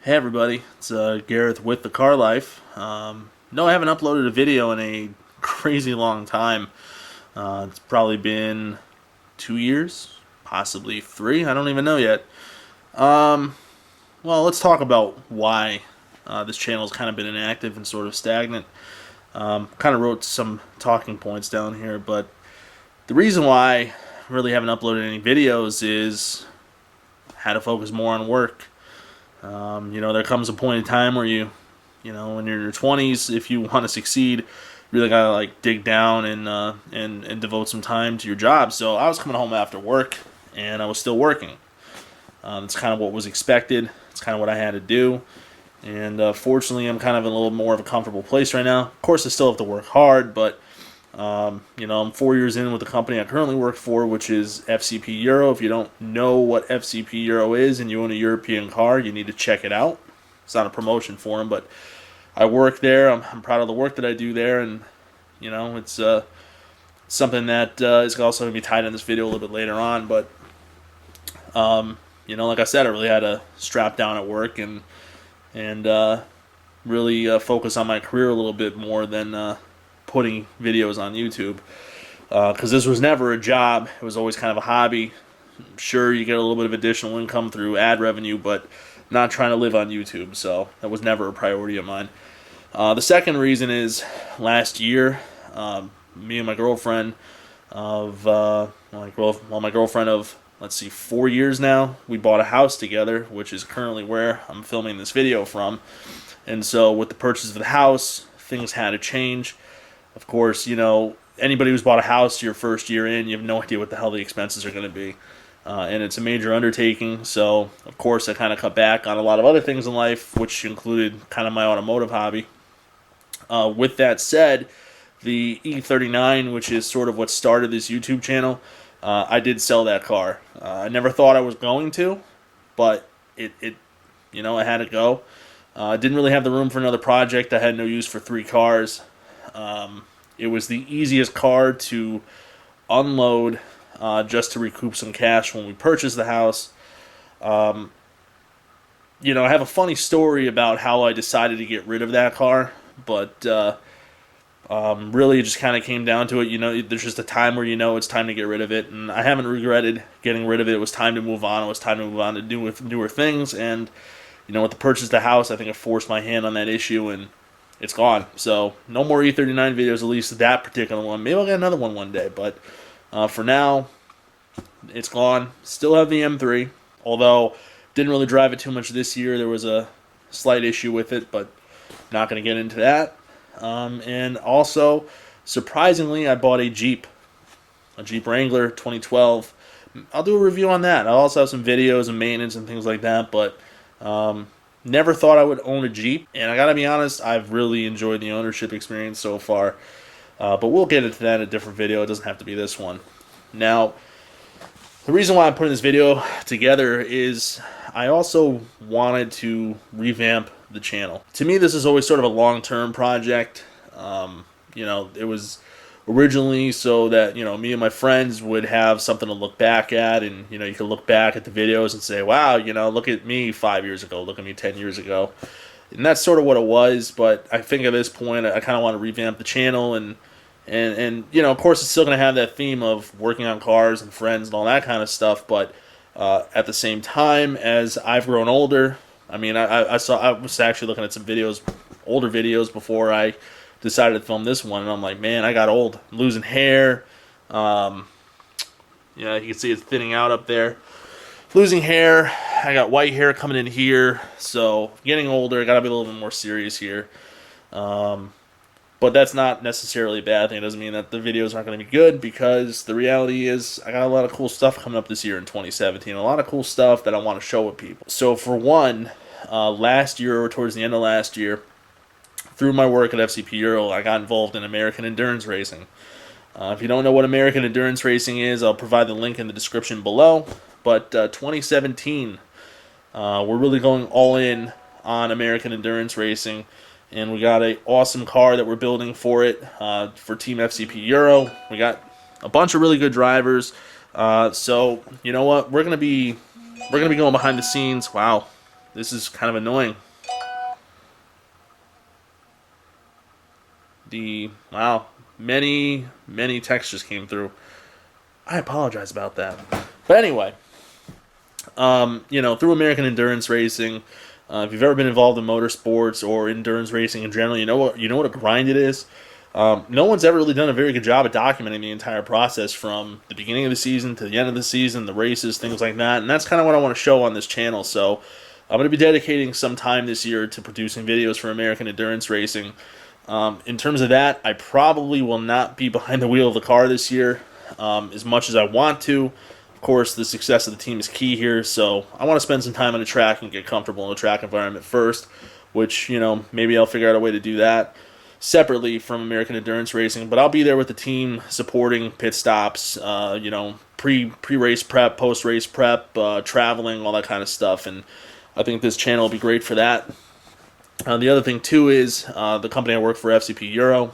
Hey everybody, it's Gareth with The Car Life. No, I haven't uploaded a video in a crazy long time. It's probably been 2 years, possibly three, I don't even know yet. Well, let's talk about why this channel's kind of been inactive and sort of stagnant. Kind of wrote some talking points down here, but the reason why I really haven't uploaded any videos is how to focus more on work. There comes a point in time where when you're in your 20s, if you want to succeed, you really gotta like dig down and devote some time to your job. So I was coming home after work, and I was still working. That's kind of what was expected. It's kind of what I had to do. And fortunately, I'm kind of in a little more of a comfortable place right now. Of course, I still have to work hard, but I'm 4 years in with the company I currently work for, which is FCP Euro. If you don't know what FCP Euro is and you own a European car, you need to check it out. It's not a promotion for them, but I work there. I'm proud of the work that I do there, and it's something that is also going to be tied in this video a little bit later on. But like I said, I really had to strap down at work and really focus on my career a little bit more than putting videos on YouTube, because this was never a job. It was always kind of a hobby. Sure, you get a little bit of additional income through ad revenue, but not trying to live on YouTube, so that was never a priority of mine. The second reason is last year, me and my girlfriend my girlfriend of, let's see, 4 years now, we bought a house together, which is currently where I'm filming this video from. And so with the purchase of the house, things had to change. Of course, anybody who's bought a house your first year in, you have no idea what the hell the expenses are going to be. And it's a major undertaking, so of course I kind of cut back on a lot of other things in life, which included kind of my automotive hobby. With that said, the E39, which is sort of what started this YouTube channel, I did sell that car. I never thought I was going to, but I had to go. I didn't really have the room for another project. I had no use for three cars. It was the easiest car to unload just to recoup some cash when we purchased the house. I have a funny story about how I decided to get rid of that car, but really it just kind of came down to it. There's just a time where it's time to get rid of it, and I haven't regretted getting rid of it. It was time to move on. It was time to move on to do with newer things, and with the purchase of the house, I think I forced my hand on that issue, and it's gone. So no more E39 videos, at least that particular one. Maybe I'll get another one day, but for now, it's gone. Still have the M3, although didn't really drive it too much this year. There was a slight issue with it, but not going to get into that. And also, surprisingly, I bought a Jeep Wrangler 2012. I'll do a review on that. I'll also have some videos and maintenance and things like that, but never thought I would own a Jeep, and I gotta be honest, I've really enjoyed the ownership experience so far. But we'll get into that in a different video. It doesn't have to be this one. Now, the reason why I'm putting this video together is I also wanted to revamp the channel. To me, this is always sort of a long-term project. It was originally so that me and my friends would have something to look back at, and you could look back at the videos and say, wow, look at me 5 years ago, look at me 10 years ago. And that's sort of what it was. But I think at this point I kind of want to revamp the channel, and of course it's still going to have that theme of working on cars and friends and all that kind of stuff, but at the same time, as I've grown older, I was actually looking at some older videos before I decided to film this one, and I'm like, man, I got old. I'm losing hair. You can see it's thinning out up there. Losing hair. I got white hair coming in here, so getting older. I gotta be a little bit more serious here. But that's not necessarily a bad thing. It doesn't mean that the videos aren't going to be good, because the reality is I got a lot of cool stuff coming up this year in 2017. A lot of cool stuff that I want to show with people. So for one, last year, or towards the end of last year, through my work at FCP Euro, I got involved in American endurance racing. If you don't know what American endurance racing is, I'll provide the link in the description below. But 2017, we're really going all in on American endurance racing. And we got an awesome car that we're building for it, for Team FCP Euro. We got a bunch of really good drivers. So you know what? We're gonna be going behind the scenes. Wow, this is kind of annoying. Wow, many texts just came through. I apologize about that. But anyway, through American Endurance Racing, if you've ever been involved in motorsports or endurance racing in general, you know what a grind it is. No one's ever really done a very good job at documenting the entire process from the beginning of the season to the end of the season, the races, things like that. And that's kind of what I want to show on this channel. So I'm going to be dedicating some time this year to producing videos for American Endurance Racing. In terms of that, I probably will not be behind the wheel of the car this year as much as I want to. Of course, the success of the team is key here, so I want to spend some time on the track and get comfortable in the track environment first, which, maybe I'll figure out a way to do that separately from American Endurance Racing. But I'll be there with the team, supporting pit stops, pre-race prep, post-race prep, traveling, all that kind of stuff, and I think this channel will be great for that. The other thing, too, is the company I work for, FCP Euro.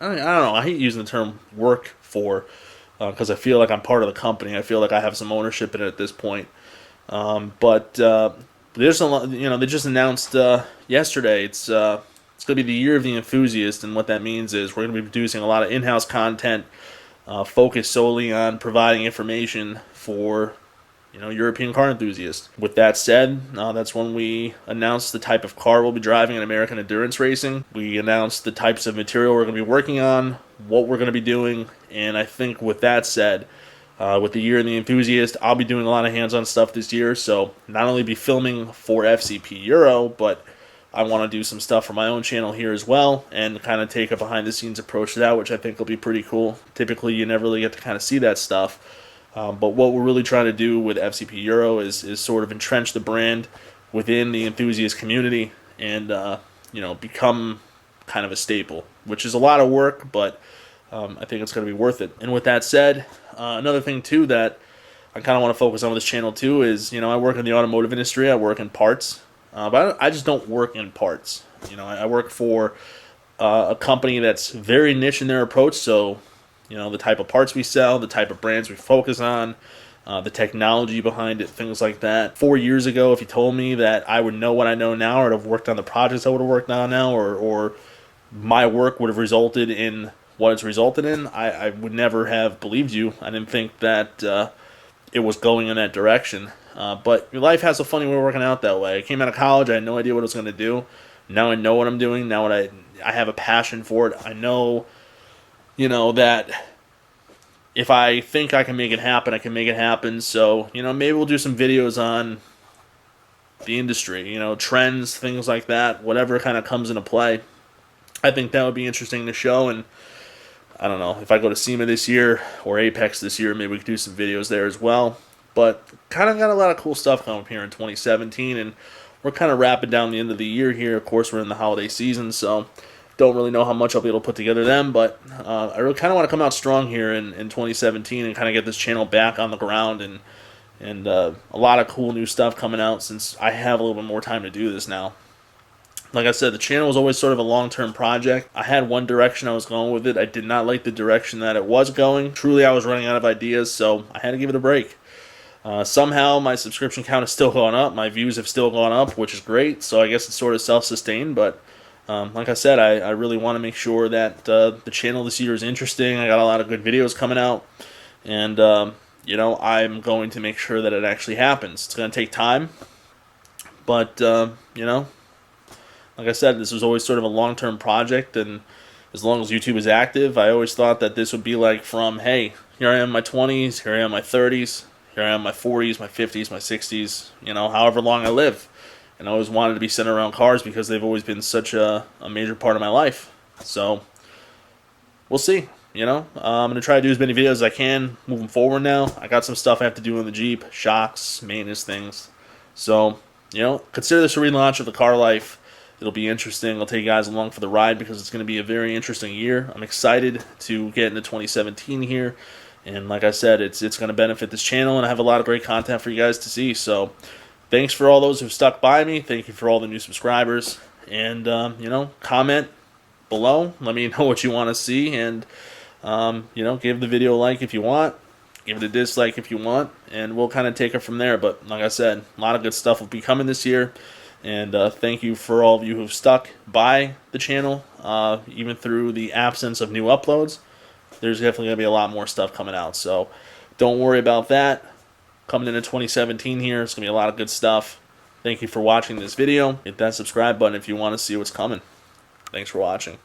I don't know. I hate using the term work for because I feel like I'm part of the company. I feel like I have some ownership in it at this point. But there's a lot, they just announced yesterday it's going to be the year of the enthusiast, and what that means is we're going to be producing a lot of in-house content focused solely on providing information for European car enthusiasts. With that said, that's when we announced the type of car we'll be driving in American Endurance Racing. We announced the types of material we're going to be working on, what we're going to be doing, and I think with that said, with the year of the enthusiast, I'll be doing a lot of hands-on stuff this year, so not only be filming for FCP Euro, but I want to do some stuff for my own channel here as well, and kind of take a behind-the-scenes approach to that, which I think will be pretty cool. Typically, you never really get to kind of see that stuff. But what we're really trying to do with FCP Euro is sort of entrench the brand within the enthusiast community and, become kind of a staple, which is a lot of work, but I think it's going to be worth it. And with that said, another thing, too, that I kind of want to focus on with this channel, too, is, I work in the automotive industry. I work in parts, but I just don't work in parts. I work for a company that's very niche in their approach, so the type of parts we sell, the type of brands we focus on, the technology behind it, things like that. 4 years ago, if you told me that I would know what I know now, or have worked on the projects I would have worked on now, or my work would have resulted in what it's resulted in, I would never have believed you. I didn't think that it was going in that direction. But your life has a funny way of working out that way. I came out of college, I had no idea what I was going to do. Now I know what I'm doing. Now I have a passion for it. I know that if I think I can make it happen, I can make it happen. So, maybe we'll do some videos on the industry, trends, things like that, whatever kind of comes into play. I think that would be interesting to show, and I don't know, if I go to SEMA this year or Apex this year, maybe we could do some videos there as well. But kind of got a lot of cool stuff coming up here in 2017, and we're kind of wrapping down the end of the year here. Of course, we're in the holiday season, so don't really know how much I'll be able to put together then, but I really kind of want to come out strong here in 2017 and kind of get this channel back on the ground, and a lot of cool new stuff coming out since I have a little bit more time to do this now. Like I said, the channel was always sort of a long-term project. I had one direction I was going with it. I did not like the direction that it was going. Truly, I was running out of ideas, so I had to give it a break. Somehow, my subscription count is still going up. My views have still gone up, which is great, so I guess it's sort of self-sustained, but like I said, I really want to make sure that the channel this year is interesting. I got a lot of good videos coming out, and I'm going to make sure that it actually happens. It's going to take time, but like I said, this was always sort of a long-term project, and as long as YouTube is active, I always thought that this would be like from, hey, here I am in my 20s, here I am in my 30s, here I am in my 40s, my 50s, my 60s, however long I live. And I always wanted to be centered around cars because they've always been such a major part of my life. So, we'll see, I'm going to try to do as many videos as I can moving forward now. I got some stuff I have to do on the Jeep, shocks, maintenance things. So, consider this a relaunch of the car life. It'll be interesting. I'll take you guys along for the ride because it's going to be a very interesting year. I'm excited to get into 2017 here. And like I said, it's going to benefit this channel, and I have a lot of great content for you guys to see. So, thanks for all those who've stuck by me. Thank you for all the new subscribers. And, comment below. Let me know what you want to see. And, give the video a like if you want. Give it a dislike if you want. And we'll kind of take it from there. But like I said, a lot of good stuff will be coming this year. And thank you for all of you who've stuck by the channel, even through the absence of new uploads. There's definitely going to be a lot more stuff coming out, so don't worry about that. Coming into 2017 here, it's going to be a lot of good stuff. Thank you for watching this video. Hit that subscribe button if you want to see what's coming. Thanks for watching.